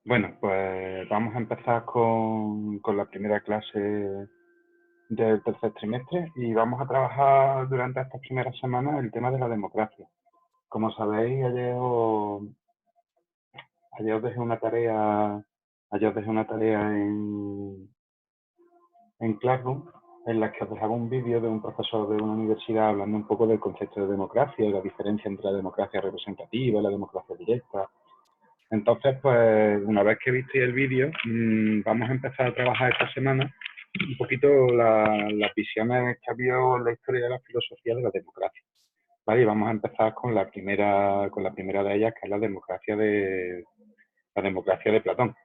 Bueno, pues vamos a empezar con la primera clase del tercer trimestre y vamos a trabajar durante estas primeras semanas el tema de la democracia. Como sabéis, ayer os dejé una tarea, en Classroom en la que os dejaba un vídeo de un profesor de una universidad hablando un poco del concepto de democracia y la diferencia entre la democracia representativa y la democracia directa. Entonces, pues una vez que visteis el vídeo, vamos a empezar a trabajar esta semana un poquito las visiones que ha habido en la historia de la filosofía de la democracia. ¿Vale? Y vamos a empezar con la primera de ellas, que es la democracia de Platón.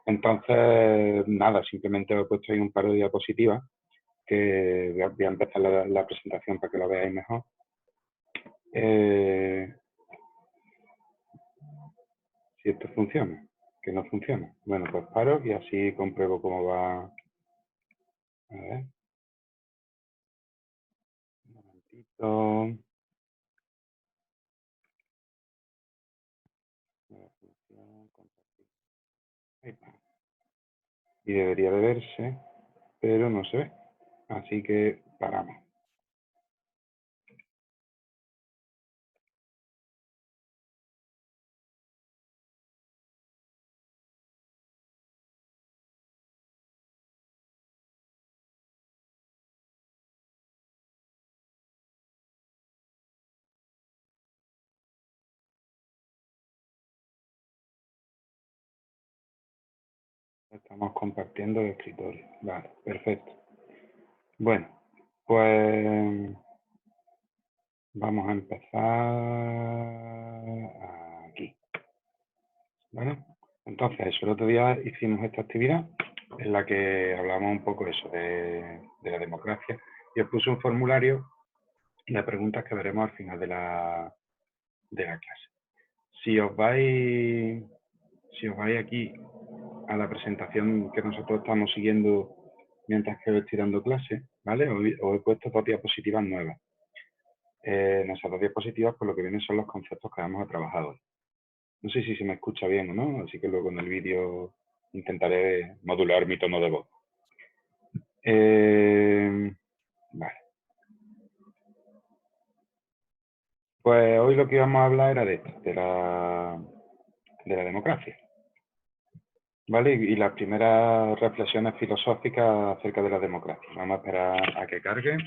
Entonces, nada, simplemente os he puesto ahí un par de diapositivas que voy a empezar la presentación para que lo veáis mejor. Si esto funciona, que no funciona. Bueno, pues paro y así compruebo cómo va. A ver. Un momentito. Y debería de verse, pero no se ve. Así que paramos. Estamos compartiendo el escritorio. Vale, perfecto. Bueno, pues vamos a empezar aquí. ¿Vale? Entonces, eso, el otro día hicimos esta actividad en la que hablamos un poco eso de la democracia y os puse un formulario de preguntas que veremos al final de la clase. Si os vais aquí a la presentación que nosotros estamos siguiendo mientras que estoy dando clase, ¿vale? Os he puesto dos diapositivas nuevas. En esas dos diapositivas, pues lo que vienen son los conceptos que vamos a trabajar hoy. No sé si se me escucha bien o no, así que luego en el vídeo intentaré modular mi tono de voz. Vale. Pues hoy lo que íbamos a hablar era de esto, de la democracia. ¿Vale? Y las primeras reflexiones filosóficas acerca de la democracia. Vamos a esperar a que cargue.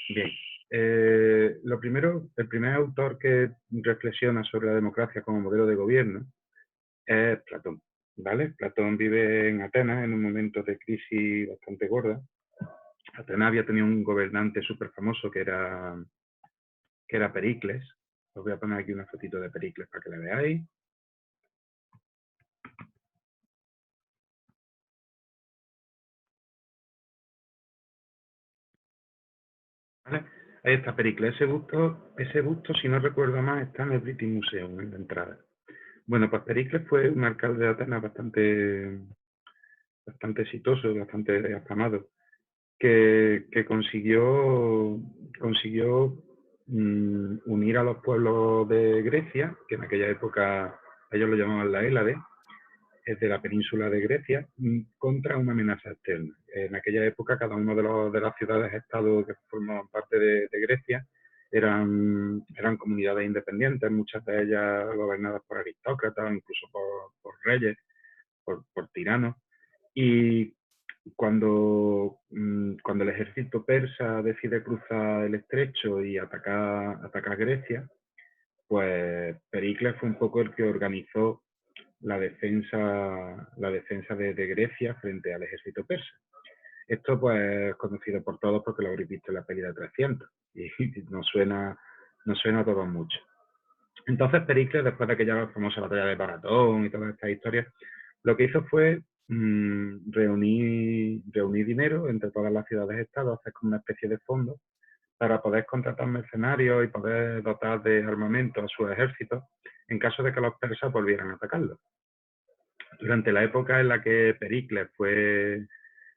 Bien. El primer autor que reflexiona sobre la democracia como modelo de gobierno es Platón. ¿Vale? Platón vive en Atenas en un momento de crisis bastante gorda. Atenas había tenido un gobernante súper famoso que era Pericles. Os voy a poner aquí una fotito de Pericles para que la veáis. ¿Vale? Ahí está Pericles. Ese busto, si no recuerdo mal, está en el British Museum, en la entrada. Bueno, pues Pericles fue un alcalde de Atenas bastante exitoso, bastante afamado, que consiguió unir a los pueblos de Grecia, que en aquella época ellos lo llamaban la Hélade, de la península de Grecia, contra una amenaza externa. En aquella época, cada uno de las ciudades-estado que formaban parte de Grecia eran comunidades independientes, muchas de ellas gobernadas por aristócratas, incluso por reyes, por tiranos. Y cuando el ejército persa decide cruzar el estrecho y atacar Grecia, pues Pericles fue un poco el que organizó la defensa de Grecia frente al ejército persa. Esto pues es conocido por todos porque lo habréis visto en la peli de 300 y nos suena a todos mucho. Entonces Pericles, después de aquella famosa batalla de Maratón y todas estas historias, lo que hizo fue reunir dinero entre todas las ciudades-estados, hacer como una especie de fondo para poder contratar mercenarios y poder dotar de armamento a sus ejércitos en caso de que los persas volvieran a atacarlos. Durante la época en la que Pericles fue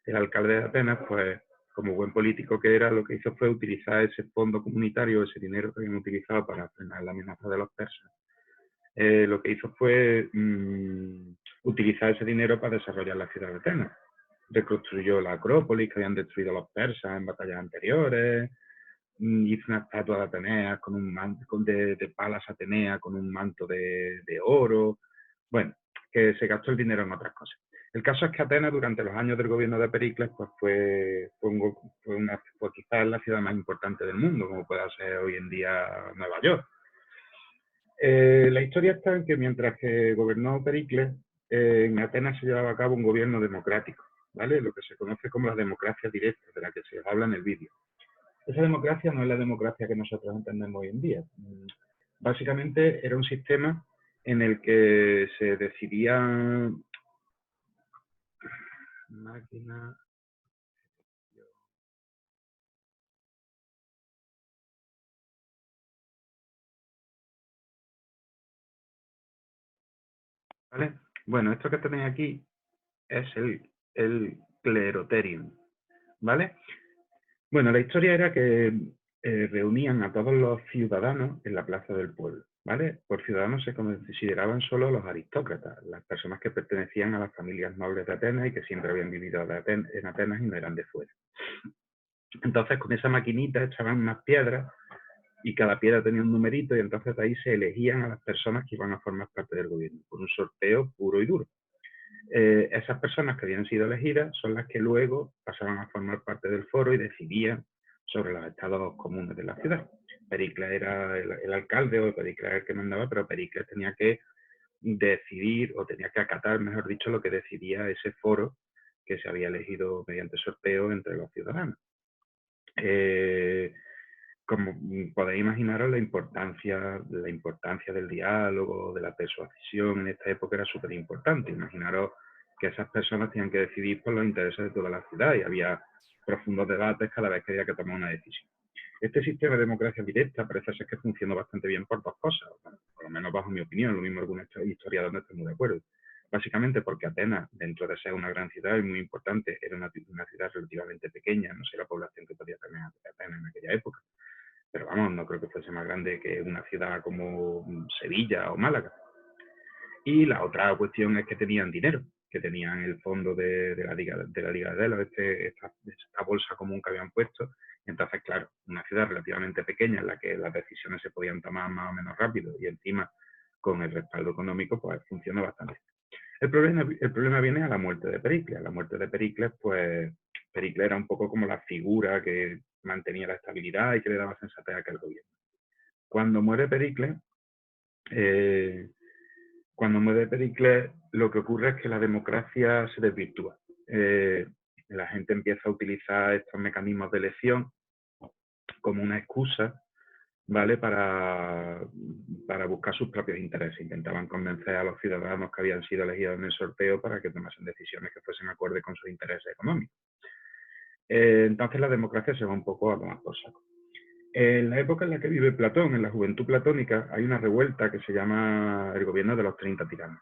el alcalde de Atenas, pues como buen político que era, lo que hizo fue utilizar ese fondo comunitario, ese dinero que habían utilizado para frenar la amenaza de los persas. Lo que hizo fue utilizar ese dinero para desarrollar la ciudad de Atenas. Reconstruyó la Acrópolis, que habían destruido los persas en batallas anteriores, hizo una estatua de Atenea con un manto de Palas Atenea con un manto de oro. Bueno, que se gastó el dinero en otras cosas. El caso es que Atenas, durante los años del gobierno de Pericles, pues fue quizás la ciudad más importante del mundo, como pueda ser hoy en día Nueva York. La historia está en que mientras que gobernó Pericles, en Atenas se llevaba a cabo un gobierno democrático, ¿vale? Lo que se conoce como la democracia directa, de la que se habla en el vídeo. Esa democracia no es la democracia que nosotros entendemos hoy en día. Básicamente era un sistema en el que se decidía máquina. ¿Vale? Bueno, esto que tenéis aquí es el cleroterium, ¿vale? Bueno, la historia era que reunían a todos los ciudadanos en la plaza del pueblo, ¿vale? Por ciudadanos se consideraban solo los aristócratas, las personas que pertenecían a las familias nobles de Atenas y que siempre habían vivido en Atenas y no eran de fuera. Entonces, con esa maquinita echaban unas piedras y cada piedra tenía un numerito y entonces de ahí se elegían a las personas que iban a formar parte del gobierno, por un sorteo puro y duro. Esas personas que habían sido elegidas son las que luego pasaban a formar parte del foro y decidían sobre los estados comunes de la ciudad. Pericles era el alcalde o Pericles era el que mandaba, pero Pericles tenía que decidir o tenía que acatar, mejor dicho, lo que decidía ese foro que se había elegido mediante sorteo entre los ciudadanos. Como podéis imaginaros, la importancia del diálogo, de la persuasión en esta época era súper importante. Imaginaros que esas personas tenían que decidir por los intereses de toda la ciudad y había profundos debates cada vez que había que tomar una decisión. Este sistema de democracia directa parece ser que funcionó bastante bien por dos cosas, bueno, por lo menos bajo mi opinión, lo mismo algunos historiadores no están muy de acuerdo. Básicamente porque Atenas, dentro de ser una gran ciudad y muy importante, era una ciudad relativamente pequeña, no sé la población que podía tener Atenas en aquella época, pero vamos, no creo que fuese más grande que una ciudad como Sevilla o Málaga. Y la otra cuestión es que tenían dinero, que tenían el fondo de la Liga de Delos, esta bolsa común que habían puesto. Entonces, claro, una ciudad relativamente pequeña en la que las decisiones se podían tomar más o menos rápido y encima con el respaldo económico, pues funciona bastante. El problema viene a la muerte de Pericles. A la muerte de Pericles, pues Pericles era un poco como la figura que mantenía la estabilidad y que le daba sensatez a aquel gobierno. Cuando muere Pericles, lo que ocurre es que la democracia se desvirtúa. La gente empieza a utilizar estos mecanismos de elección como una excusa, ¿vale? Para buscar sus propios intereses. Intentaban convencer a los ciudadanos que habían sido elegidos en el sorteo para que tomasen decisiones que fuesen acorde con sus intereses económicos. Entonces la democracia se va un poco a tomar por saco. En la época en la que vive Platón, en la juventud platónica, hay una revuelta que se llama el gobierno de los 30 tiranos.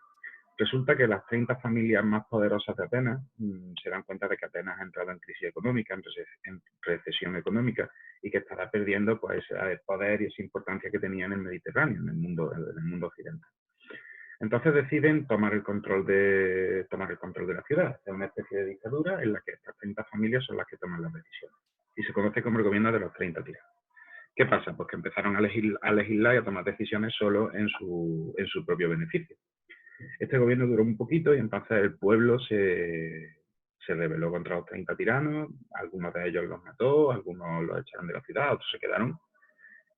Resulta que las 30 familias más poderosas de Atenas se dan cuenta de que Atenas ha entrado en crisis económica, en recesión económica, y que estará perdiendo pues, ese poder y esa importancia que tenía en el Mediterráneo, en el mundo occidental. Entonces deciden tomar el control de la ciudad. Es una especie de dictadura en la que estas 30 familias son las que toman las decisiones. Y se conoce como el gobierno de los 30 tiranos. ¿Qué pasa? Pues que empezaron a legislar y a tomar decisiones solo en su propio beneficio. Este gobierno duró un poquito y entonces el pueblo se rebeló contra los 30 tiranos, algunos de ellos los mató, algunos los echaron de la ciudad, otros se quedaron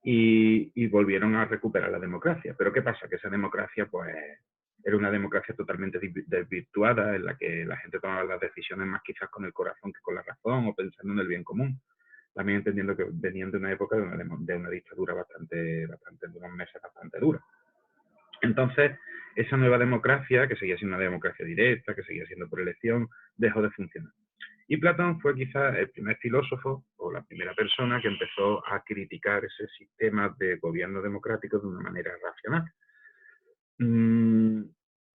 y volvieron a recuperar la democracia. Pero ¿qué pasa? Que esa democracia pues era una democracia totalmente desvirtuada en la que la gente tomaba las decisiones más quizás con el corazón que con la razón o pensando en el bien común. También entendiendo que venían de una época de una dictadura de unos meses bastante dura. Entonces, esa nueva democracia, que seguía siendo una democracia directa, que seguía siendo por elección, dejó de funcionar. Y Platón fue quizás el primer filósofo o la primera persona que empezó a criticar ese sistema de gobierno democrático de una manera racional.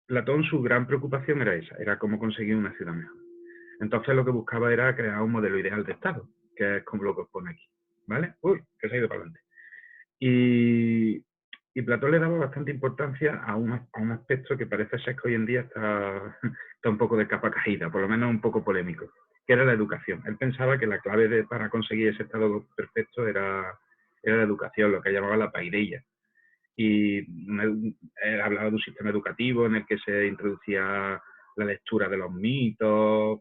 Platón, su gran preocupación era esa, era cómo conseguir una ciudad mejor. Entonces lo que buscaba era crear un modelo ideal de Estado, que es como lo que os pone aquí, ¿vale? Uy, que se ha ido para adelante. Y Y Platón le daba bastante importancia a un aspecto que parece ser que hoy en día está un poco de capa caída, por lo menos un poco polémico, que era la educación. Él pensaba que la clave para conseguir ese estado perfecto era la educación, lo que llamaba la paideia. Y él hablaba de un sistema educativo en el que se introducía la lectura de los mitos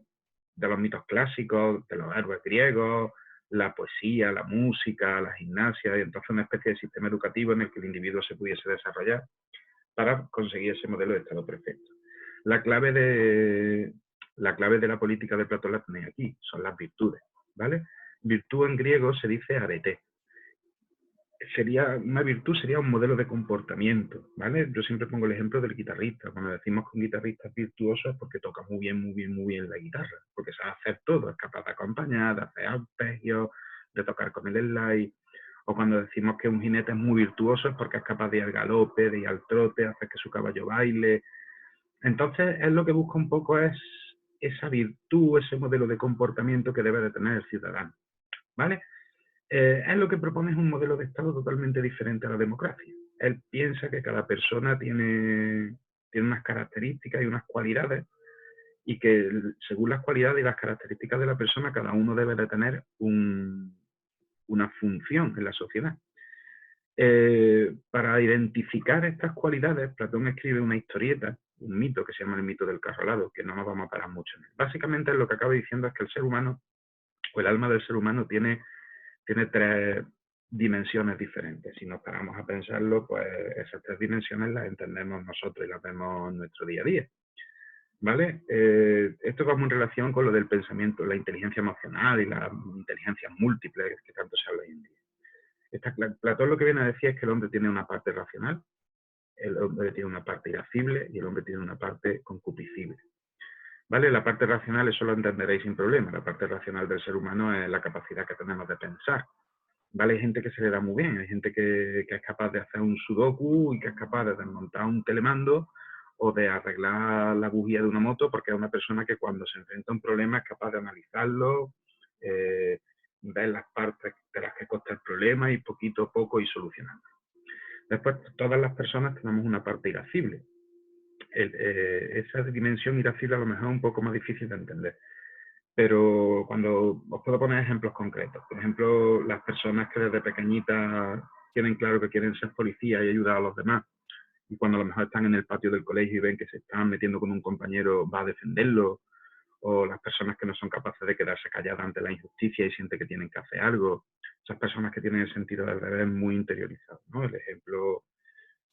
clásicos, de los héroes griegos, la poesía, la música, la gimnasia, y entonces una especie de sistema educativo en el que el individuo se pudiese desarrollar para conseguir ese modelo de estado perfecto. La clave de la política de Platón la tenéis aquí, son las virtudes, ¿vale? Virtud en griego se dice arete. Una virtud sería un modelo de comportamiento, ¿vale? Yo siempre pongo el ejemplo del guitarrista. Cuando decimos que un guitarrista es virtuoso es porque toca muy bien la guitarra, porque sabe hacer todo, es capaz de acompañar, de hacer arpegios, de tocar con el slide. O cuando decimos que un jinete es muy virtuoso es porque es capaz de ir al galope, de ir al trote, hacer que su caballo baile. Entonces, él lo que busca un poco es esa virtud, ese modelo de comportamiento que debe de tener el ciudadano, ¿vale? Él lo que propone es un modelo de Estado totalmente diferente a la democracia. Él piensa que cada persona tiene unas características y unas cualidades y que según las cualidades y las características de la persona, cada uno debe de tener una función en la sociedad. Para identificar estas cualidades, Platón escribe una historieta, un mito que se llama el mito del carro alado, que no nos vamos a parar mucho en él. Básicamente lo que acaba diciendo es que el ser humano, o el alma del ser humano, tiene tres dimensiones diferentes. Si nos paramos a pensarlo, pues esas tres dimensiones las entendemos nosotros y las vemos en nuestro día a día. ¿Vale? Esto va muy en relación con lo del pensamiento, la inteligencia emocional y las inteligencias múltiples que tanto se habla hoy en día. Platón lo que viene a decir es que el hombre tiene una parte racional, el hombre tiene una parte irascible y el hombre tiene una parte concupiscible. ¿Vale? La parte racional, eso lo entenderéis sin problema. La parte racional del ser humano es la capacidad que tenemos de pensar. ¿Vale? Hay gente que se le da muy bien, hay gente que es capaz de hacer un sudoku y que es capaz de desmontar un telemando o de arreglar la bujía de una moto, porque es una persona que cuando se enfrenta a un problema es capaz de analizarlo, ver las partes de las que consta el problema y poquito a poco ir solucionando. Después, todas las personas tenemos una parte irascible. Esa dimensión irascible a lo mejor es un poco más difícil de entender. Pero cuando os puedo poner ejemplos concretos, por ejemplo, las personas que desde pequeñitas tienen claro que quieren ser policía y ayudar a los demás, y cuando a lo mejor están en el patio del colegio y ven que se están metiendo con un compañero, va a defenderlo, o las personas que no son capaces de quedarse calladas ante la injusticia y sienten que tienen que hacer algo, esas personas que tienen el sentido del deber muy interiorizado, ¿no? El ejemplo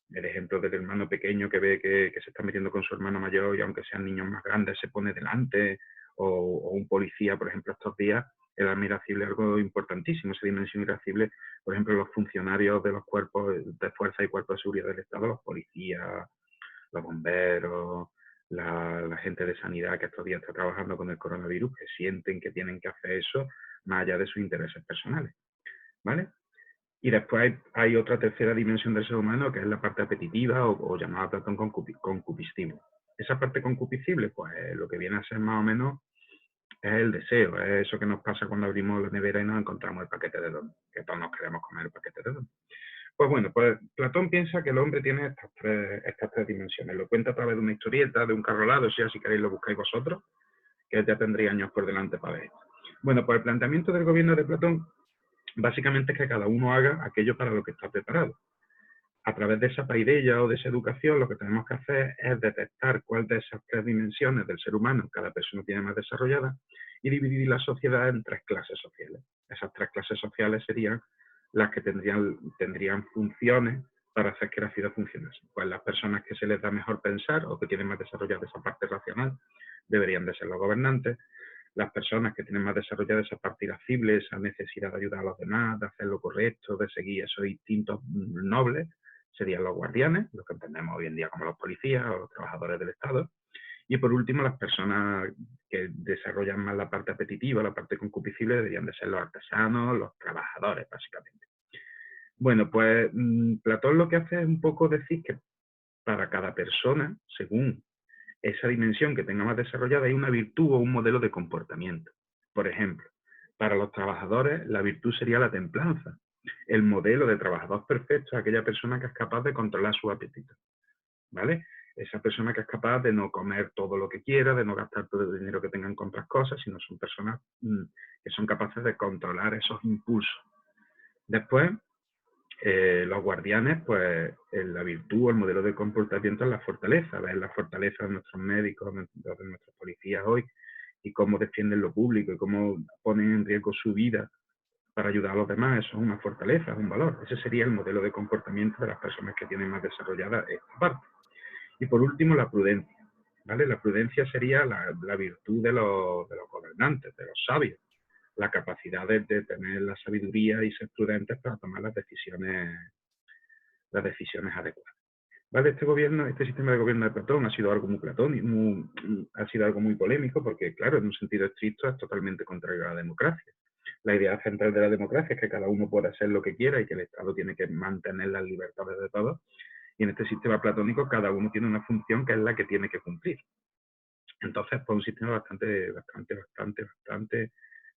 del hermano pequeño que ve que se está metiendo con su hermano mayor y aunque sean niños más grandes se pone delante, o un policía, por ejemplo, estos días, el alma irascible es algo importantísimo, esa dimensión irascible, por ejemplo, los funcionarios de los cuerpos de fuerza y cuerpos de seguridad del Estado, los policías, los bomberos, la gente de sanidad que estos días está trabajando con el coronavirus, que sienten que tienen que hacer eso más allá de sus intereses personales, ¿vale? Y después hay otra tercera dimensión del ser humano, que es la parte apetitiva o llamada Platón concupiscible. Esa parte concupiscible, pues lo que viene a ser más o menos es el deseo, es eso que nos pasa cuando abrimos la nevera y nos encontramos el paquete de don, que todos nos queremos comer el paquete de don. Pues bueno, pues Platón piensa que el hombre tiene estas tres dimensiones. Lo cuenta a través de una historieta, de un carro alado, si queréis lo buscáis vosotros, que ya tendría años por delante para ver. Bueno, pues el planteamiento del gobierno de Platón básicamente es que cada uno haga aquello para lo que está preparado. A través de esa paideia o de esa educación, lo que tenemos que hacer es detectar cuál de esas tres dimensiones del ser humano cada persona tiene más desarrollada y dividir la sociedad en tres clases sociales. Esas tres clases sociales serían las que tendrían funciones para hacer que la ciudad funcionase. Pues las personas que se les da mejor pensar o que tienen más desarrollada esa parte racional deberían de ser los gobernantes. Las personas que tienen más desarrollada esa parte irascible, esa necesidad de ayudar a los demás, de hacer lo correcto, de seguir esos instintos nobles, serían los guardianes, los que entendemos hoy en día como los policías o los trabajadores del Estado. Y por último, las personas que desarrollan más la parte apetitiva, la parte concupiscible, deberían de ser los artesanos, los trabajadores, básicamente. Bueno, pues Platón lo que hace es un poco decir que para cada persona, según esa dimensión que tenga más desarrollada, hay una virtud o un modelo de comportamiento. Por ejemplo, para los trabajadores la virtud sería la templanza. el modelo de trabajador perfecto es aquella persona que es capaz de controlar su apetito, ¿vale? Esa persona que es capaz de no comer todo lo que quiera, de no gastar todo el dinero que tenga en comprar cosas, sino son personas que son capaces de controlar esos impulsos. Después, los guardianes, pues la virtud o el modelo de comportamiento es la fortaleza, ver la fortaleza de nuestros médicos, de nuestros policías hoy, y cómo defienden lo público y cómo ponen en riesgo su vida para ayudar a los demás. Eso es una fortaleza, es un valor. Ese sería el modelo de comportamiento de las personas que tienen más desarrollada esta parte. Y por último, la prudencia, ¿vale? La prudencia sería la virtud de los gobernantes, de los sabios, la capacidad de tener la sabiduría y ser prudentes para tomar las decisiones adecuadas. ¿Vale? Este sistema de gobierno de Platón ha sido algo muy platónico, ha sido algo muy polémico, porque, claro, en un sentido estricto es totalmente contrario a la democracia. La idea central de la democracia es que cada uno pueda hacer lo que quiera y que el Estado tiene que mantener las libertades de todos. Y en este sistema platónico cada uno tiene una función que es la que tiene que cumplir. Entonces, pues un sistema bastante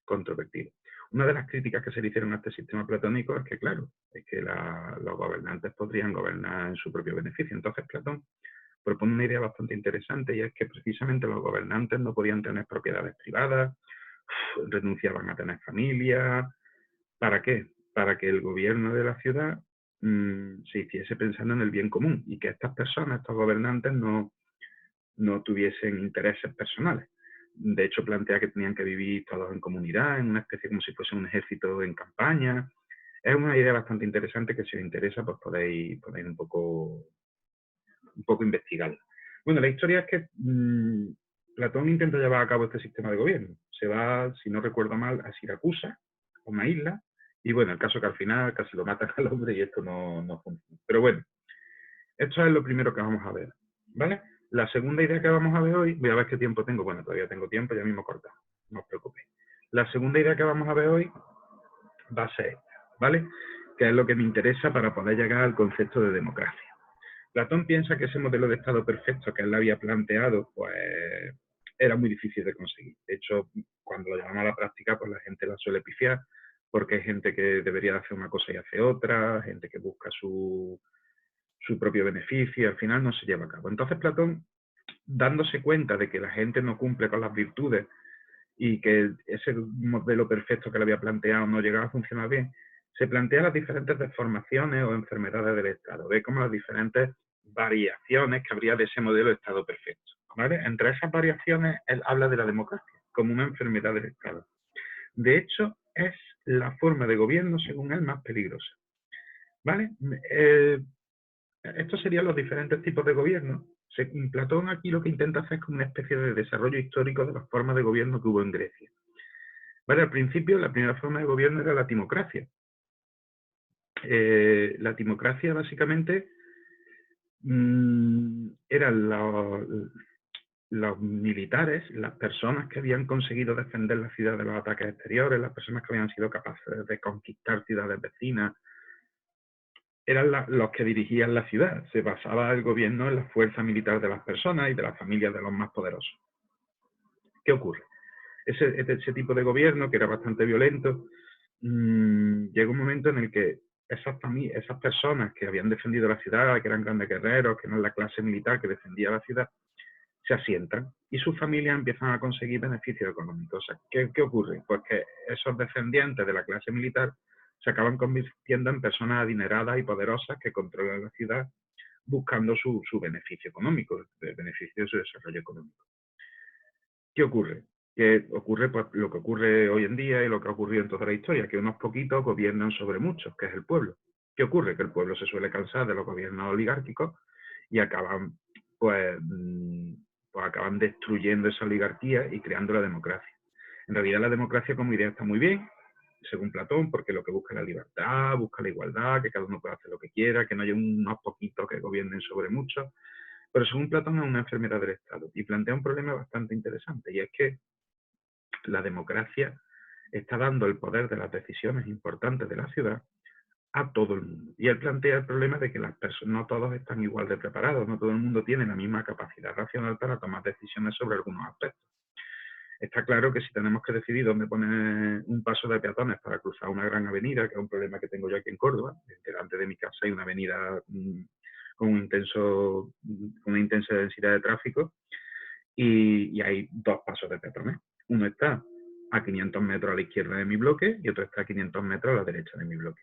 controvertido. Una de las críticas que se le hicieron a este sistema platónico es que, claro, los gobernantes podrían gobernar en su propio beneficio. Entonces, Platón propone una idea bastante interesante, y es que precisamente los gobernantes no podían tener propiedades privadas, renunciaban a tener familia. ¿Para qué? Para que el gobierno de la ciudad se hiciese pensando en el bien común y que estas personas, estos gobernantes, no tuviesen intereses personales. De hecho, plantea que tenían que vivir todos en comunidad, en una especie como si fuese un ejército en campaña. Es una idea bastante interesante que, si os interesa, pues podéis un poco investigarla. Bueno, la historia es que Platón intenta llevar a cabo este sistema de gobierno. Se va, si no recuerdo mal, a Siracusa, a una isla, y bueno, el caso que al final casi lo matan al hombre y esto no funciona. Pero bueno, esto es lo primero que vamos a ver, ¿vale? La segunda idea que vamos a ver hoy, voy a ver qué tiempo tengo. Bueno, todavía tengo tiempo, ya mismo cortamos, no os preocupéis. La segunda idea que vamos a ver hoy va a ser esta, ¿vale? Que es lo que me interesa para poder llegar al concepto de democracia. Platón piensa que ese modelo de Estado perfecto que él había planteado, pues era muy difícil de conseguir. De hecho, cuando lo llevamos a la práctica, pues la gente la suele pifiar, porque hay gente que debería hacer una cosa y hace otra, gente que busca su propio beneficio, y al final no se lleva a cabo. Entonces Platón, dándose cuenta de que la gente no cumple con las virtudes y que ese modelo perfecto que le había planteado no llegaba a funcionar bien, se plantea las diferentes deformaciones o enfermedades del Estado, ve como las diferentes variaciones que habría de ese modelo de Estado perfecto, ¿vale? Entre esas variaciones, él habla de la democracia como una enfermedad del Estado. De hecho, es la forma de gobierno, según él, más peligrosa, ¿vale? Estos serían los diferentes tipos de gobierno. Platón aquí lo que intenta hacer es como una especie de desarrollo histórico de las formas de gobierno que hubo en Grecia. Vale, al principio la primera forma de gobierno era la timocracia. La timocracia básicamente eran los militares, las personas que habían conseguido defender la ciudad de los ataques exteriores, las personas que habían sido capaces de conquistar ciudades vecinas, eran los que dirigían la ciudad. Se basaba el gobierno en la fuerza militar de las personas y de las familias de los más poderosos. ¿Qué ocurre? Ese tipo de gobierno, que era bastante violento, llegó un momento en el que esas personas que habían defendido la ciudad, que eran grandes guerreros, que eran la clase militar que defendía la ciudad, se asientan y sus familias empiezan a conseguir beneficios económicos. O sea, ¿qué ocurre? Pues que esos descendientes de la clase militar se acaban convirtiendo en personas adineradas y poderosas que controlan la ciudad buscando su beneficio económico, el beneficio de su desarrollo económico. ¿Qué ocurre? Que ocurre pues, lo que ocurre hoy en día y lo que ha ocurrido en toda la historia, que unos poquitos gobiernan sobre muchos, que es el pueblo. ¿Qué ocurre? Que el pueblo se suele cansar de los gobiernos oligárquicos y acaban acaban destruyendo esa oligarquía y creando la democracia. En realidad la democracia como idea está muy bien, según Platón, porque lo que busca es la libertad, busca la igualdad, que cada uno pueda hacer lo que quiera, que no haya unos poquitos que gobiernen sobre muchos. Pero según Platón es una enfermedad del Estado y plantea un problema bastante interesante, y es que la democracia está dando el poder de las decisiones importantes de la ciudad a todo el mundo. Y él plantea el problema de que las personas, no todos están igual de preparados, no todo el mundo tiene la misma capacidad racional para tomar decisiones sobre algunos aspectos. Está claro que si tenemos que decidir dónde poner un paso de peatones para cruzar una gran avenida, que es un problema que tengo yo aquí en Córdoba, delante de mi casa hay una avenida con una intensa densidad de tráfico y hay dos pasos de peatones. Uno está a 500 metros a la izquierda de mi bloque y otro está a 500 metros a la derecha de mi bloque.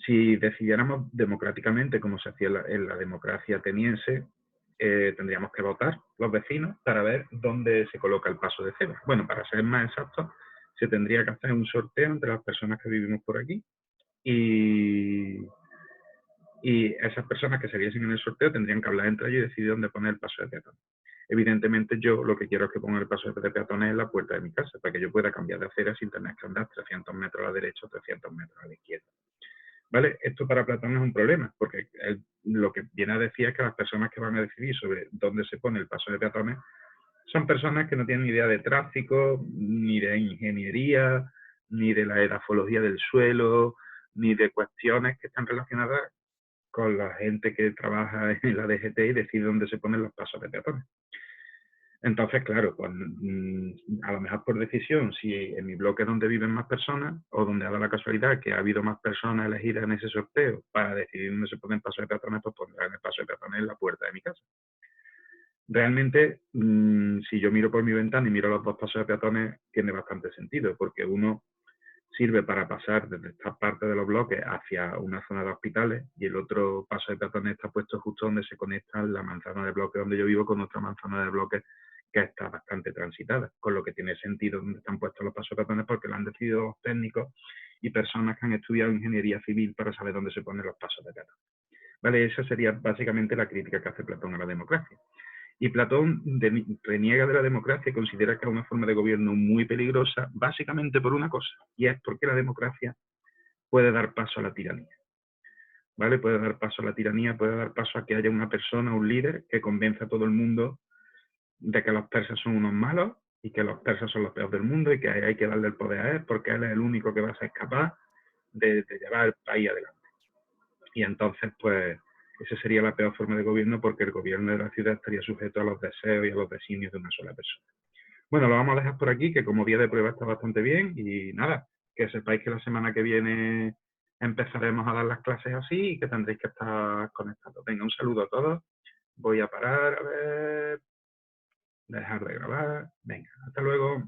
Si decidiéramos democráticamente, como se hacía en la democracia ateniense, tendríamos que votar los vecinos para ver dónde se coloca el paso de cebra. Bueno, para ser más exactos, se tendría que hacer un sorteo entre las personas que vivimos por aquí y esas personas que se viesen en el sorteo tendrían que hablar entre ellos y decidir dónde poner el paso de peatones. Evidentemente yo lo que quiero es que ponga el paso de peatones en la puerta de mi casa, para que yo pueda cambiar de acera sin tener que andar 300 metros a la derecha o 300 metros a la izquierda. ¿Vale? Esto para Platón es un problema, porque lo que viene a decir es que las personas que van a decidir sobre dónde se pone el paso de peatones son personas que no tienen ni idea de tráfico, ni de ingeniería, ni de la edafología del suelo, ni de cuestiones que están relacionadas con la gente que trabaja en la DGT y decide dónde se ponen los pasos de peatones. Entonces, claro, pues, a lo mejor por decisión, si en mi bloque es donde viven más personas, o donde ha dado la casualidad que ha habido más personas elegidas en ese sorteo para decidir dónde se ponen pasos de peatones, pues pondrán el paso de peatones en la puerta de mi casa. Realmente, si yo miro por mi ventana y miro los dos pasos de peatones, tiene bastante sentido, porque uno sirve para pasar desde esta parte de los bloques hacia una zona de hospitales y el otro paso de peatones está puesto justo donde se conecta la manzana de bloque donde yo vivo con otra manzana de bloque que está bastante transitada, con lo que tiene sentido donde están puestos los pasos de peatones porque lo han decidido los técnicos y personas que han estudiado ingeniería civil para saber dónde se ponen los pasos de peatones. ¿Vale? Esa sería básicamente la crítica que hace Platón a la democracia. Y Platón reniega de la democracia y considera que es una forma de gobierno muy peligrosa, básicamente por una cosa, y es porque la democracia puede dar paso a la tiranía. ¿Vale? Puede dar paso a la tiranía, puede dar paso a que haya una persona, un líder, que convenza a todo el mundo de que los persas son unos malos y que los persas son los peores del mundo y que hay que darle el poder a él porque él es el único que va a ser capaz de llevar el país adelante. Y entonces, pues, esa sería la peor forma de gobierno porque el gobierno de la ciudad estaría sujeto a los deseos y a los designios de una sola persona. Bueno, lo vamos a dejar por aquí, que como día de prueba está bastante bien y nada, que sepáis que la semana que viene empezaremos a dar las clases así y que tendréis que estar conectados. Venga, un saludo a todos. Voy a parar, a ver, dejar de grabar. Venga, hasta luego.